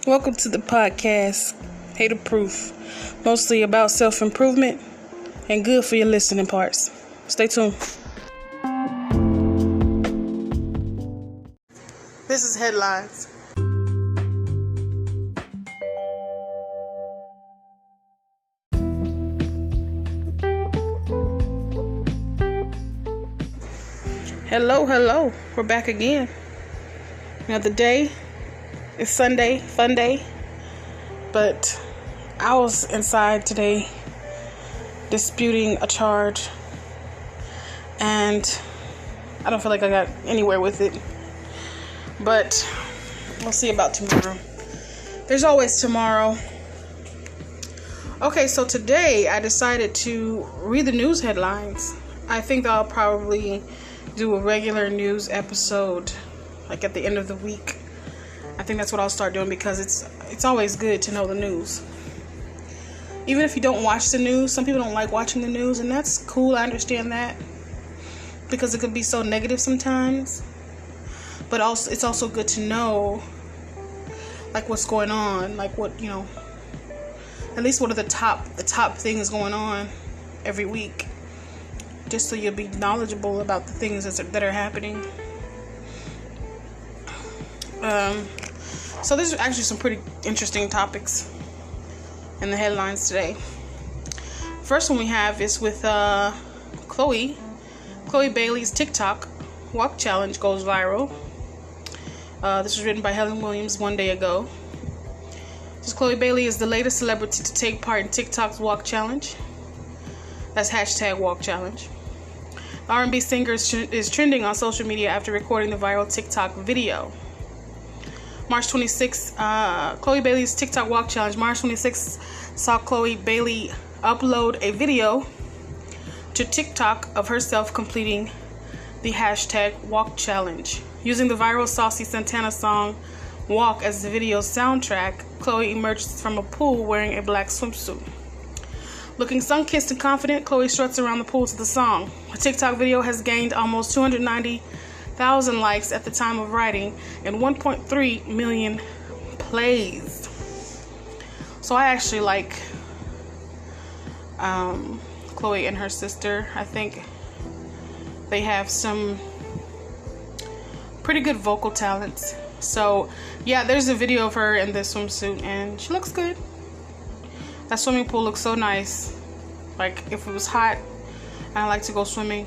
Welcome to the podcast, Hater Proof, mostly about self-improvement and good for your listening parts. Stay tuned. This is headlines. Hello. We're back again. Another day. It's Sunday, fun day. But I was inside today disputing a charge. And I don't feel like I got anywhere with it. But we'll see about tomorrow. There's always tomorrow. Okay, so today I decided to read the news headlines. I think I'll probably do a regular news episode like at the end of the week. I think that's what I'll start doing because it's always good to know the news. Even if you don't watch the news, some people don't like watching the news, and that's cool. I understand that because it could be so negative sometimes. But also, it's also good to know like what's going on, like what, you know, at least what are the top things going on every week, just so you'll be knowledgeable about the things that are happening. So there's actually some pretty interesting topics in the headlines today. First one we have is with Chloe Bailey's TikTok walk challenge goes viral. This was written by Helen Williams one day ago. Chloe Bailey is the latest celebrity to take part in TikTok's walk challenge. That's hashtag walk challenge. The R&B singer is trending on social media after recording the viral TikTok video. March 26th, Chloe Bailey's TikTok walk challenge. March 26th saw Chloe Bailey upload a video to TikTok of herself completing the hashtag walk challenge. Using the viral Saucy Santana song Walk as the video's soundtrack, Chloe emerges from a pool wearing a black swimsuit. Looking sun-kissed and confident, Chloe struts around the pool to the song. The TikTok video has gained almost 290,000 likes at the time of writing and 1.3 million plays. So I actually like Chloe and her sister. I think they have some pretty good vocal talents. So yeah, there's a video of her in this swimsuit and she looks good. That swimming pool looks so nice. Like if it was hot and I like to go swimming.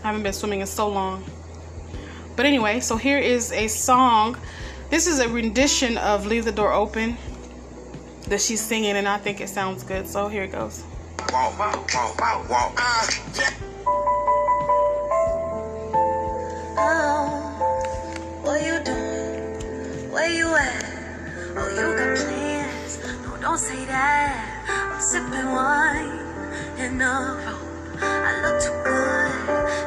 I haven't been swimming in so long. But anyway, so here is a song. This is a rendition of Leave the Door Open that she's singing, and I think it sounds good. So here it goes. Walk. What you doing? Where you at? Oh, you got plans? No, don't say that. I'm sipping wine in a robe. I look too good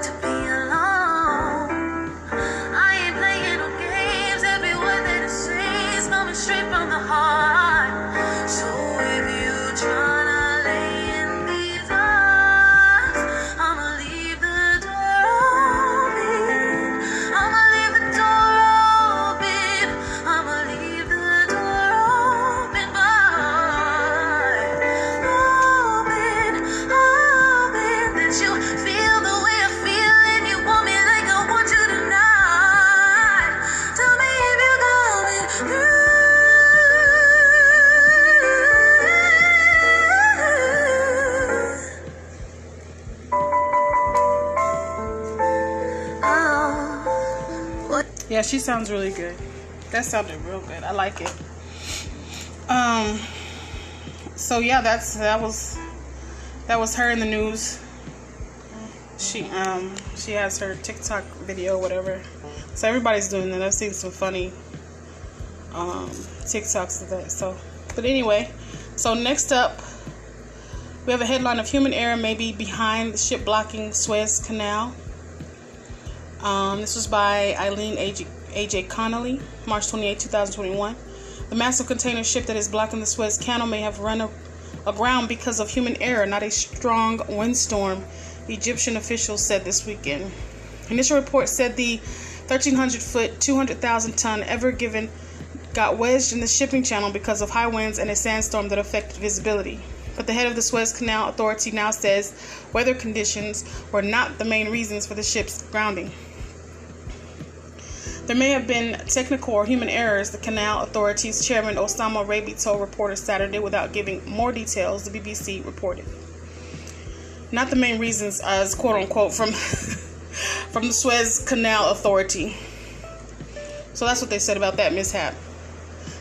to be alone. I ain't playing no games. Every word that it says coming straight from the heart. So if you tryna lay in these arms, I'ma leave the door open. I'ma leave the door open. I'ma leave the door open, open. That you feel the way I feel and you want me like I want you tonight. Tell me if you're coming through. Yeah, she sounds really good. That sounded real good. I like it. So yeah, that was her in the news. She has her TikTok video, whatever. So everybody's doing that. I've seen some funny TikToks of that. So, but anyway, so next up, we have a headline of human error may be behind the ship blocking Suez Canal. This was by Eileen A.J. Connolly, March 28, 2021. The massive container ship that is blocking the Suez Canal may have run aground because of human error, not a strong windstorm, Egyptian officials said this weekend. Initial reports said the 1,300-foot, 200,000-ton Ever Given got wedged in the shipping channel because of high winds and a sandstorm that affected visibility. But the head of the Suez Canal Authority now says weather conditions were not the main reasons for the ship's grounding. There may have been technical or human errors, the Canal Authority's chairman Osama Rabi told reporters Saturday without giving more details, the BBC reported. Not the main reasons, as quote-unquote, from the Suez Canal Authority. So that's what they said about that mishap.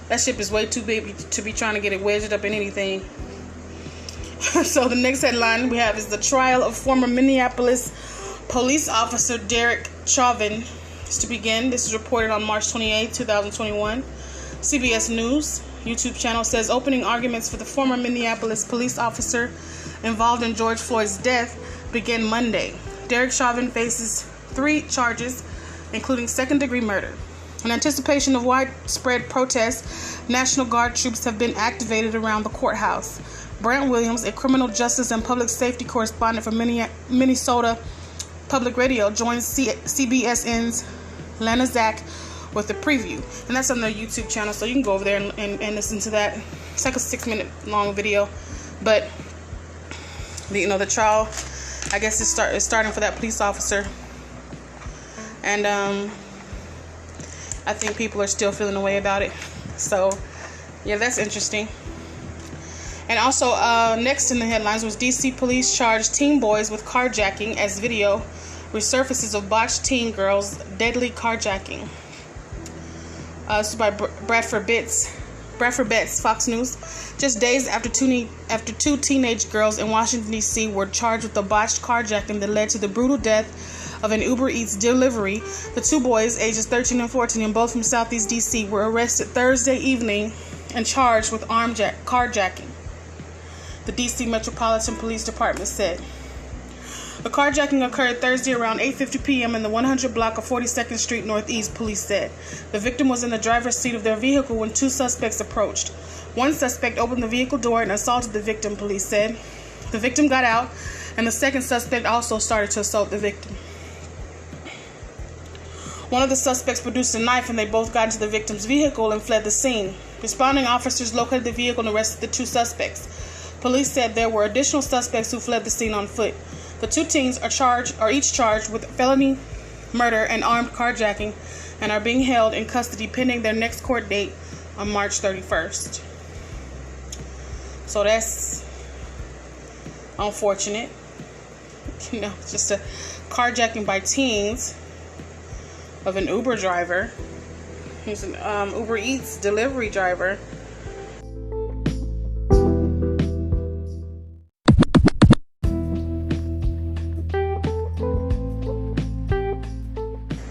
That ship is way too big to be trying to get it wedged up in anything. So the next headline we have is the trial of former Minneapolis police officer Derek Chauvin is to begin. This is reported on March 28, 2021. CBS News YouTube channel says opening arguments for the former Minneapolis police officer involved in George Floyd's death began Monday. Derek Chauvin faces 3 charges, including second-degree murder. In anticipation of widespread protests, National Guard troops have been activated around the courthouse. Brant Williams, a criminal justice and public safety correspondent for Minnesota Public Radio, joins CBSN's Lana Zach with a preview. And that's on their YouTube channel, so you can go over there and listen to that. It's like a 6-minute long video. But, the trial, I guess, is starting for that police officer. And I think people are still feeling the way about it. So, yeah, that's interesting. And also, next in the headlines was D.C. police charged teen boys with carjacking as video resurfaces of botched teen girls' deadly carjacking. This is by Bradford Betts, Fox News. Just days after two teenage girls in Washington, D.C. were charged with the botched carjacking that led to the brutal death of an Uber Eats delivery, the 2 boys, ages 13 and 14, and both from Southeast D.C., were arrested Thursday evening and charged with armed carjacking, the D.C. Metropolitan Police Department said. The carjacking occurred Thursday around 8:50 p.m. in the 100 block of 42nd Street Northeast, police said. The victim was in the driver's seat of their vehicle when 2 suspects approached. One suspect opened the vehicle door and assaulted the victim, police said. The victim got out, and the second suspect also started to assault the victim. One of the suspects produced a knife, and they both got into the victim's vehicle and fled the scene. Responding officers located the vehicle and arrested the 2 suspects. Police said there were additional suspects who fled the scene on foot. The 2 teens are each charged with felony murder and armed carjacking and are being held in custody pending their next court date on March 31st. So that's unfortunate. Just a carjacking by teens of an Uber driver. He's an Uber Eats delivery driver.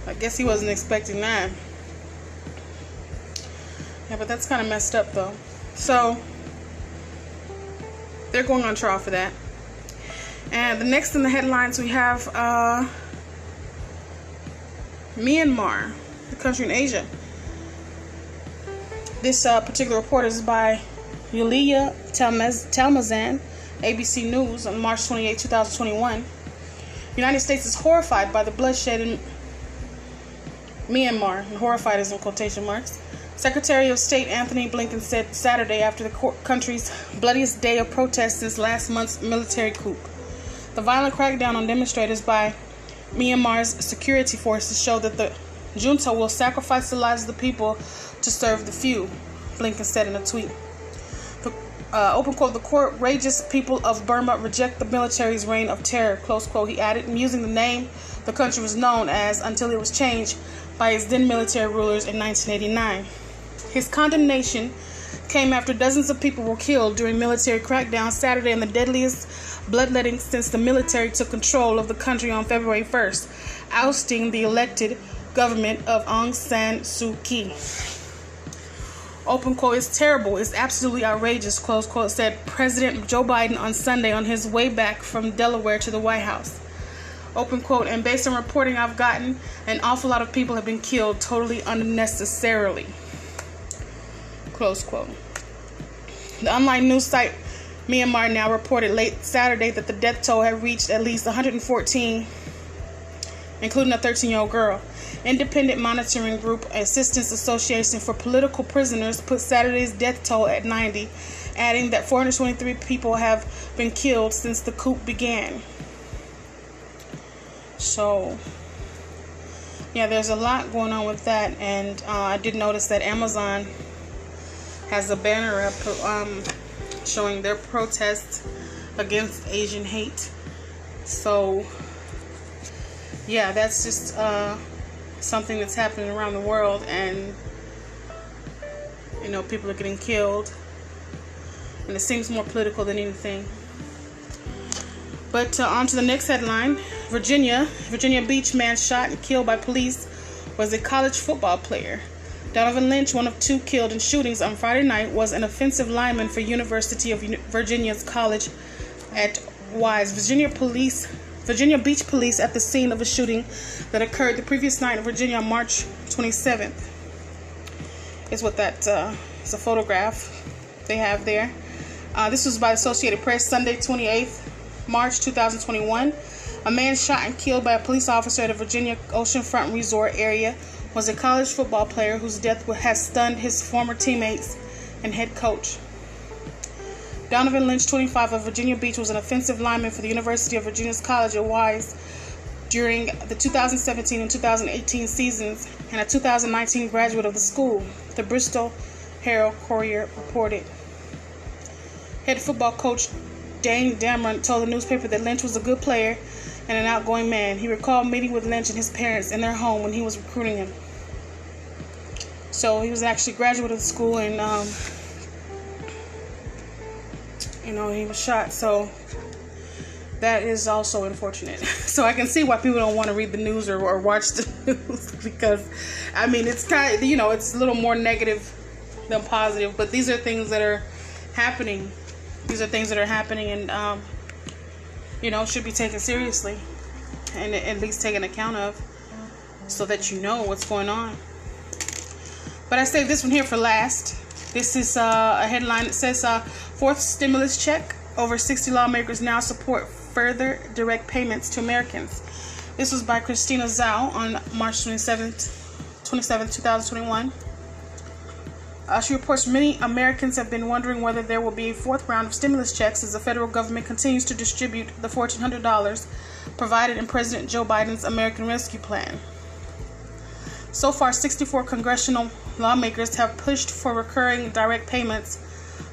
I guess he wasn't expecting that. Yeah, but that's kind of messed up though. So they're going on trial for that. And the next in the headlines we have Myanmar, the country in Asia. This particular report is by Yulia Talmazan, ABC News, on March 28, 2021. The United States is horrified by the bloodshed in Myanmar. And horrified is in quotation marks. Secretary of State Anthony Blinken said Saturday after the country's bloodiest day of protest since last month's military coup. The violent crackdown on demonstrators by Myanmar's security forces show that the junta will sacrifice the lives of the people to serve the few, Blinken said in a tweet. Open quote, the courageous people of Burma reject the military's reign of terror, close quote, he added, using the name the country was known as until it was changed by its then military rulers in 1989. His condemnation came after dozens of people were killed during military crackdowns Saturday in the deadliest bloodletting since the military took control of the country on February 1st, ousting the elected government of Aung San Suu Kyi. Open quote, it's terrible, it's absolutely outrageous, close quote, said President Joe Biden on Sunday on his way back from Delaware to the White House. Open quote, and based on reporting I've gotten, an awful lot of people have been killed totally unnecessarily. Close quote. The online news site Myanmar Now reported late Saturday that the death toll had reached at least 114, including a 13-year-old girl. Independent Monitoring Group Assistance Association for Political Prisoners put Saturday's death toll at 90, adding that 423 people have been killed since the coup began. So, yeah, there's a lot going on with that, and I did notice that Amazon has a banner up showing their protests against Asian hate. So, yeah, that's just something that's happening around the world, and people are getting killed, and it seems more political than anything. But on to the next headline. Virginia Beach man shot and killed by police was a college football player. Donovan Lynch, one of 2 killed in shootings on Friday night, was an offensive lineman for University of Virginia's College at Wise. Virginia Beach police at the scene of a shooting that occurred the previous night in Virginia on March 27th. Is what that is a photograph they have there. This was by Associated Press, Sunday, 28th March 2021. A man shot and killed by a police officer at a Virginia oceanfront resort area was a college football player whose death has stunned his former teammates and head coach. Donovan Lynch, 25, of Virginia Beach, was an offensive lineman for the University of Virginia's College at Wise during the 2017 and 2018 seasons, and a 2019 graduate of the school, the Bristol Herald-Courier reported. Head football coach Dane Damron told the newspaper that Lynch was a good player and an outgoing man. He recalled meeting with Lynch and his parents in their home when he was recruiting him. So he was actually a graduate of the school, and he was shot. So that is also unfortunate. So I can see why people don't want to read the news or watch the news, because it's kind of, it's a little more negative than positive. But these are things that are happening. These are things that are happening, and should be taken seriously and at least taken account of, so that you know what's going on. But I saved this one here for last. This is a headline that says, 4th stimulus check. Over 60 lawmakers now support further direct payments to Americans. This was by Christina Zhao on March 27, 2021. She reports many Americans have been wondering whether there will be a 4th round of stimulus checks as the federal government continues to distribute the $1,400 provided in President Joe Biden's American Rescue Plan. So far, 64 congressional lawmakers have pushed for recurring direct payments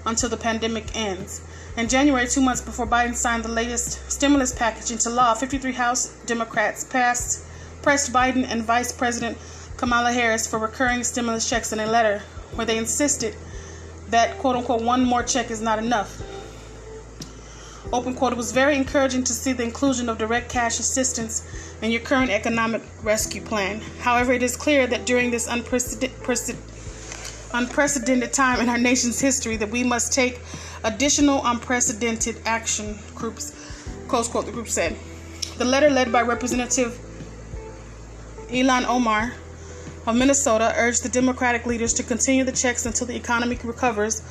until the pandemic ends. In January, 2 months before Biden signed the latest stimulus package into law, 53 House Democrats pressed Biden and Vice President Kamala Harris for recurring stimulus checks in a letter where they insisted that, quote-unquote, one more check is not enough. Open quote, it was very encouraging to see the inclusion of direct cash assistance in your current economic rescue plan. However, it is clear that during this unprecedented time in our nation's history that we must take additional unprecedented action, close quote, the group said. The letter, led by Representative Ilhan Omar of Minnesota, urged the Democratic leaders to continue the checks until the economy recovers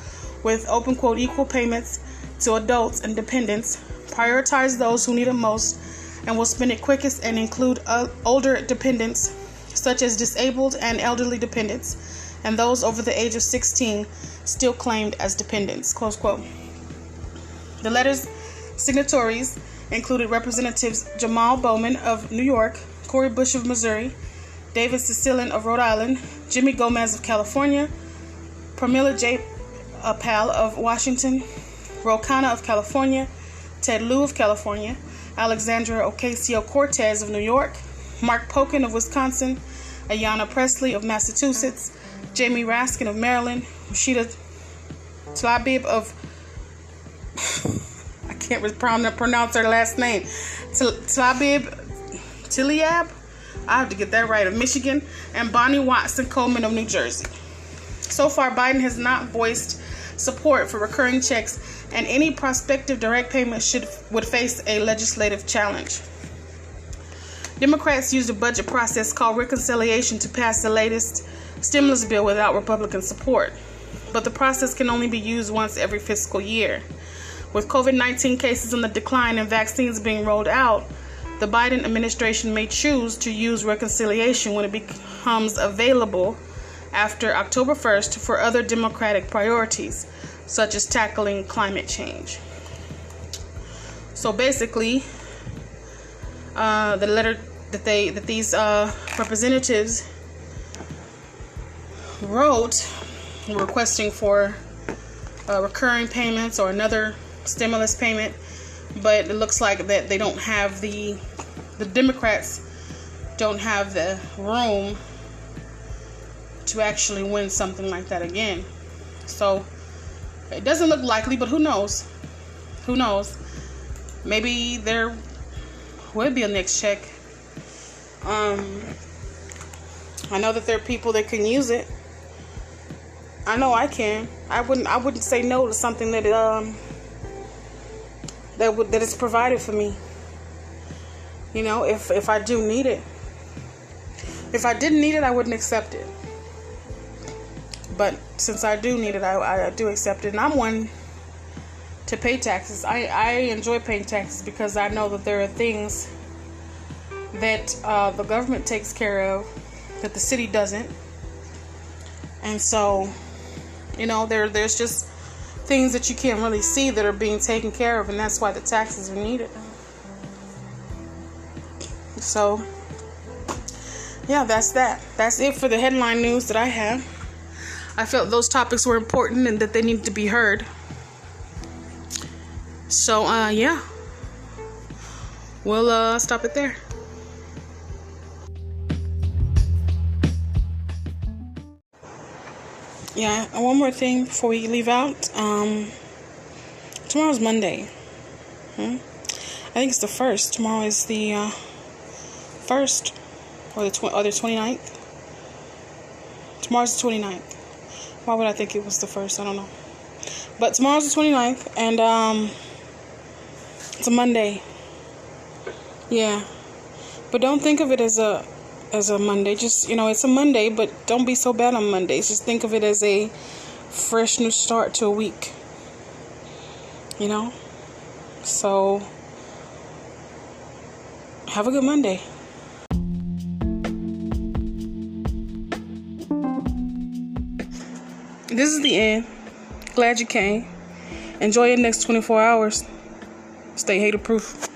with, open quote, equal payments to adults and dependents, prioritize those who need it most, and will spend it quickest and include older dependents, such as disabled and elderly dependents, and those over the age of 16 still claimed as dependents, close quote. The letter's signatories included Representatives Jamal Bowman of New York, Cori Bush of Missouri, David Cicilline of Rhode Island, Jimmy Gomez of California, Pramila Jayapal of Washington, Ro Khanna of California, Ted Lieu of California, Alexandra Ocasio-Cortez of New York, Mark Pocan of Wisconsin, Ayanna Pressley of Massachusetts, Jamie Raskin of Maryland, Rashida Tlaib of I can't pronounce her last name, Tlaib, I have to get that right, of Michigan, and Bonnie Watson Coleman of New Jersey. So far, Biden has not voiced support for recurring checks, and any prospective direct payment would face a legislative challenge. Democrats used a budget process called reconciliation to pass the latest stimulus bill without Republican support, but the process can only be used once every fiscal year. With COVID-19 cases on the decline and vaccines being rolled out, the Biden administration may choose to use reconciliation when it becomes available after October 1st for other Democratic priorities, such as tackling climate change. So basically, the letter that these representatives wrote requesting for recurring payments or another stimulus payment, but it looks like that they don't have the Democrats don't have the room to actually win something like that again. So it doesn't look likely, but who knows? Who knows? Maybe there will be a next check. I know that there are people that can use it. I know I can. I wouldn't say no to something that that is provided for me. You know, if I do need it. If I didn't need it, I wouldn't accept it. But since I do need it, I do accept it. And I'm one to pay taxes. I enjoy paying taxes because I know that there are things that the government takes care of that the city doesn't. And so, you know, there's just things that you can't really see that are being taken care of, and that's why the taxes are needed. So, yeah, that's that. That's it for the headline news that I have. I felt those topics were important and that they needed to be heard. So, yeah. We'll stop it there. Yeah, and one more thing before we leave out. Tomorrow's Monday. I think it's the 1st. Tomorrow is the 1st or the 29th. Tomorrow's the 29th. Why would I think it was the 1st? I don't know. But tomorrow's the 29th, and it's a Monday. Yeah. But don't think of it as a Monday. Just, you know, it's a Monday, but don't be so bad on Mondays. Just think of it as a fresh new start to a week. You know? So, have a good Monday. This is the end. Glad you came. Enjoy your next 24 hours. Stay hater proof.